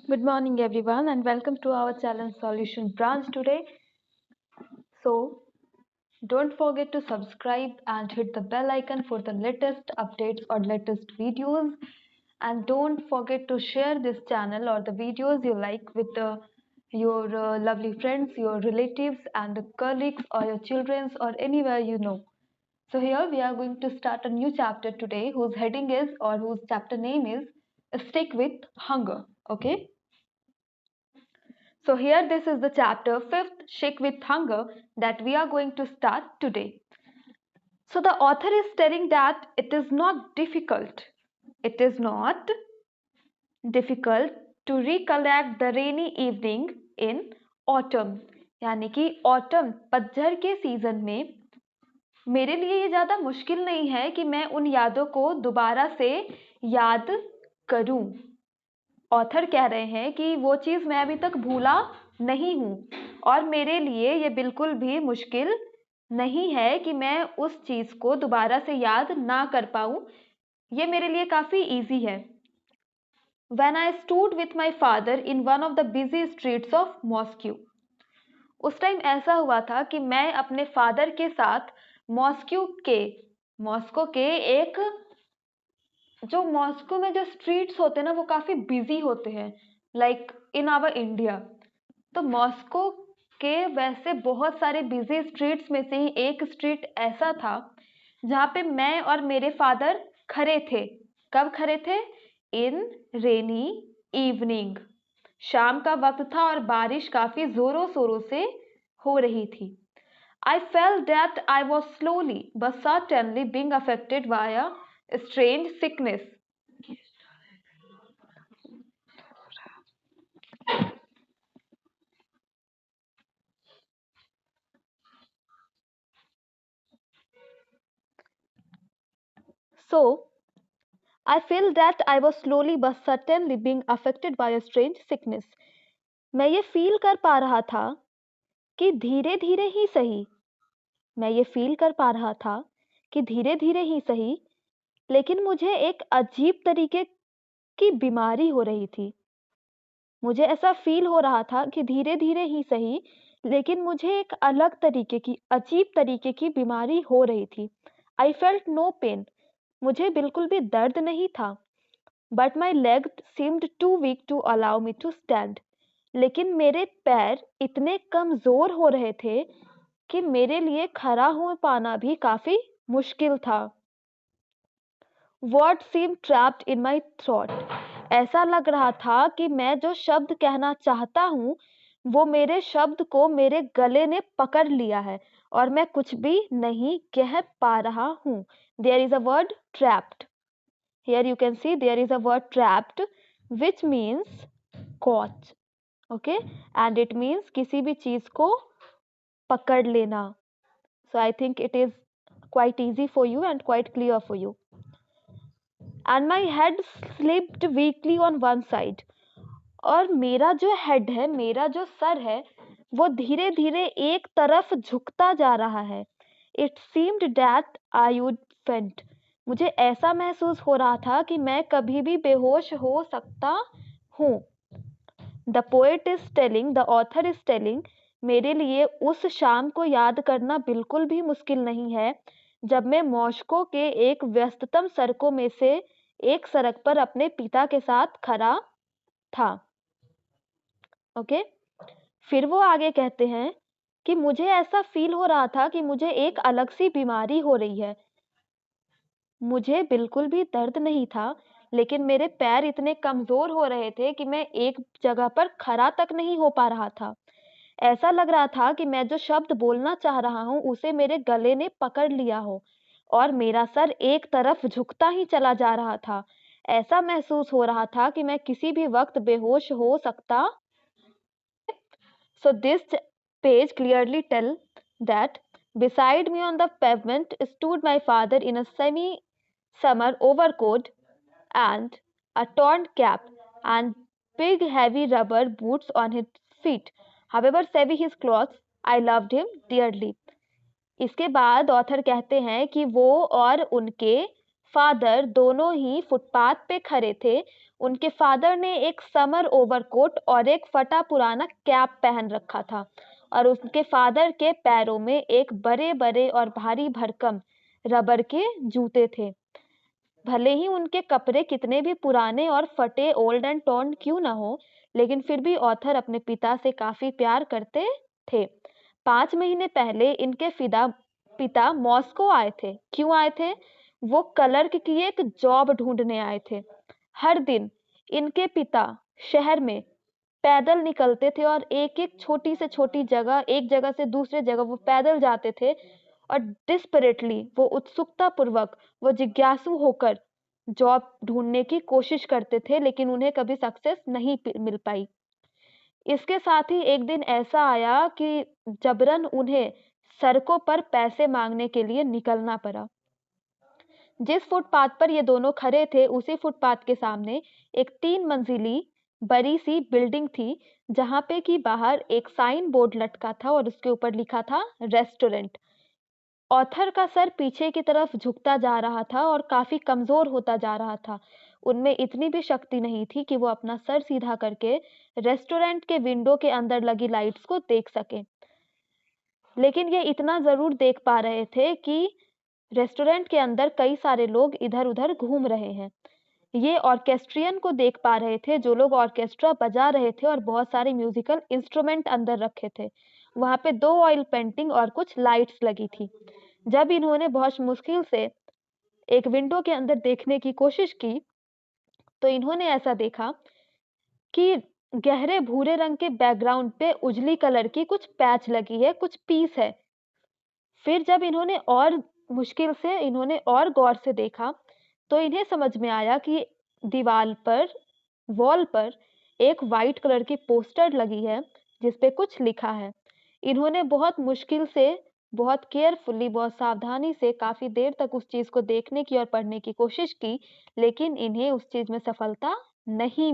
Good morning, everyone, and welcome to our challenge solution branch today. So, don't forget to subscribe and hit the bell icon for the latest updates or latest videos. And don't forget to share this channel or the videos you like with your lovely friends, your relatives, and the colleagues, or your children, or anywhere you know. So, here we are going to start a new chapter today whose heading is or whose chapter name is Stick with Hunger. Okay. So here this is the chapter 5th, Shake with Hunger, that we are going to start today. So the author is telling that it is not difficult. It is not difficult to recollect the rainy evening in autumn. यानी कि autumn पतझड़ के season में मेरे लिए ये ज़्यादा मुश्किल नहीं है कि मैं उन यादों को दोबारा से याद करूं। ऑथर कह रहे हैं कि वो चीज़ मैं अभी तक भूला नहीं हूँ और मेरे लिए ये बिल्कुल भी मुश्किल नहीं है कि मैं उस चीज़ को दोबारा से याद ना कर पाऊँ। ये मेरे लिए काफ़ी ईजी है। When I stood with my father in one of the busy streets of Moscow, उस टाइम ऐसा हुआ था कि मैं अपने फादर के साथ मॉस्को के एक जो मॉस्को में जो स्ट्रीट्स होते हैं ना वो काफ़ी बिजी होते हैं लाइक इन आवर इंडिया। तो मॉस्को के वैसे बहुत सारे बिजी स्ट्रीट्स में से ही एक स्ट्रीट ऐसा था जहाँ पे मैं और मेरे फादर खड़े थे। कब खड़े थे? इन रेनी इवनिंग। शाम का वक्त था और बारिश काफी जोरों शोरों से हो रही थी। I felt that I was slowly but certainly being affected by a strange sickness. So, I feel that I was slowly but certainly being affected by a strange sickness. मैं ये फील कर पा रहा था कि धीरे धीरे ही सही मैं ये फील कर पा रहा था कि धीरे धीरे ही सही लेकिन मुझे एक अजीब तरीके की बीमारी हो रही थी। मुझे ऐसा फील हो रहा था कि धीरे धीरे ही सही लेकिन मुझे एक अलग तरीके की अजीब तरीके की बीमारी हो रही थी। I felt no pain. मुझे बिल्कुल भी दर्द नहीं था। But my leg seemed too weak to allow me to stand. लेकिन मेरे पैर इतने कमजोर हो रहे थे कि मेरे लिए खड़ा हो पाना भी काफी मुश्किल था। Word seem trapped in my throat. ऐसा लग रहा था कि मैं जो शब्द कहना चाहता हूँ वो मेरे शब्द को मेरे गले ने पकड़ लिया है और मैं कुछ भी नहीं कह पा रहा हूँ। There is a word trapped. Here you can see there is a word trapped which means caught. Okay, and it means किसी भी चीज को पकड़ लेना. So I think it is quite easy for you and quite clear for you. And my head slipped weakly on one side. और मेरा जो head है, मेरा जो सर है, वो धीरे धीरे एक तरफ झुकता जा रहा है. It seemed that I would faint. मुझे ऐसा महसूस हो रहा था कि मैं कभी भी बेहोश हो सकता हूँ. The poet is telling, the author is telling, मेरे लिए उस शाम को याद करना बिल्कुल भी मुश्किल नहीं है जब मैं मॉस्को के एक व्यस्ततम सड़कों में से एक सड़क पर अपने पिता के साथ खड़ा था. ओके, फिर वो आगे कहते हैं कि मुझे ऐसा फील हो रहा था कि मुझे एक अलग सी बीमारी हो रही है. मुझे बिल्कुल भी दर्द नहीं था लेकिन मेरे पैर इतने कमजोर हो रहे थे कि मैं एक जगह पर खड़ा तक नहीं हो पा रहा था. ऐसा लग रहा था कि मैं जो शब्द बोलना चाह रहा हूँ उसे मेरे गले ने पकड़ लिया हो और मेरा सर एक तरफ झुकता ही चला जा रहा था. ऐसा महसूस हो रहा था कि मैं किसी भी वक्त बेहोश हो सकता. So this page clearly tell that beside me on the pavement stood my father in a semi-summer overcoat and a torn cap and big heavy rubber boots on his feet. However savvy his clothes, I loved him dearly. इसके बाद author कहते हैं कि वो और उनके father दोनों ही footpath पे खड़े थे उनके फादर ने एक समर ओवरकोट और एक फटा पुराना कैप पहन रखा था और उनके फादर के पैरों में एक बड़े-बड़े और भारी भरकम रबर के जूते थे। भले ही उनके कपड़े कितने भी पुराने और फटे ओल्ड एंड टॉर्न क्यों ना हो, लेकिन फिर भी ऑथर अपने पिता से काफी प्यार करते थे। 5 महीने पहले इनके पिता मॉस्को आए थे। क्यों आए थे? वो क्लर्क की एक जॉब ढूंढने आए थे। हर दिन इनके पिता शहर में पैदल निकलते थे और एक-एक छोटी से छोटी जगह, एक जगह से दूसरे जगह वो पैदल जाते थे और डिस्परेटली वो उत्सुकता पूर्वक, वो जिज्ञासु होकर जॉब ढूंढने की कोशिश करते थे, लेकिन उन्हें कभी सक्सेस नहीं मिल पाई। इसके साथ ही एक दिन ऐसा आया कि जबरन उन्हें सड़कों पर पैसे मांगने के लिए निकलना पड़ा। जिस फुटपाथ पर ये दोनों खड़े थे, उसी फुटपाथ के सामने एक 3 मंजिली बड़ी सी बिल्डिंग थी, जहां पे कि बाहर एक साइन बोर्ड लटका था और उसके ऊपर लिखा था रेस्टोरेंट। ऑथर का सर पीछे की तरफ झुकता जा रहा था और काफी कमजोर होता जा रहा था। उनमें इतनी भी शक्ति नहीं थी कि वो अपना सर सीधा करके रेस्टोरेंट के विंडो के अंदर लगी लाइट्स को देख सके। लेकिन ये इतना जरूर देख पा रहे थे कि रेस्टोरेंट के अंदर कई सारे लोग इधर-उधर घूम रहे हैं। ये ऑर्केस्ट्रियन को देख पा रहे थे, जो लोग ऑर्केस्ट्रा बजा रहे थे और बहुत सारे म्यूजिकल इंस्ट्रूमेंट अंदर रखे थे। वहाँ पे 2 ऑयल पेंटिंग और कुछ लाइट्स लगी थी। जब इन्होंने बहुत मुश्किल से एक विंडो के अंदर देखने की कोशिश की, तो इन्होंने ऐसा देखा कि गहरे भूरे रंग के बैकग्राउंड पे उजली कलर की कुछ पैच लगी है, कुछ पीस है। फिर जब इन्होंने और मुश्किल से इन्होंने और गौर से देखा, तो इन्हें समझ में आया कि दीवार पर वॉल पर एक वाइट कलर की पोस्टर लगी है, जिस पे कुछ लिखा है। इन्होंने बहुत मुश्किल से, बहुत केयरफुली, बहुत सावधानी से काफ़ी देर तक उस चीज़ को देखने की और पढ़ने की कोशिश की, लेकिन इन्हें उस चीज़ में सफलता नहीं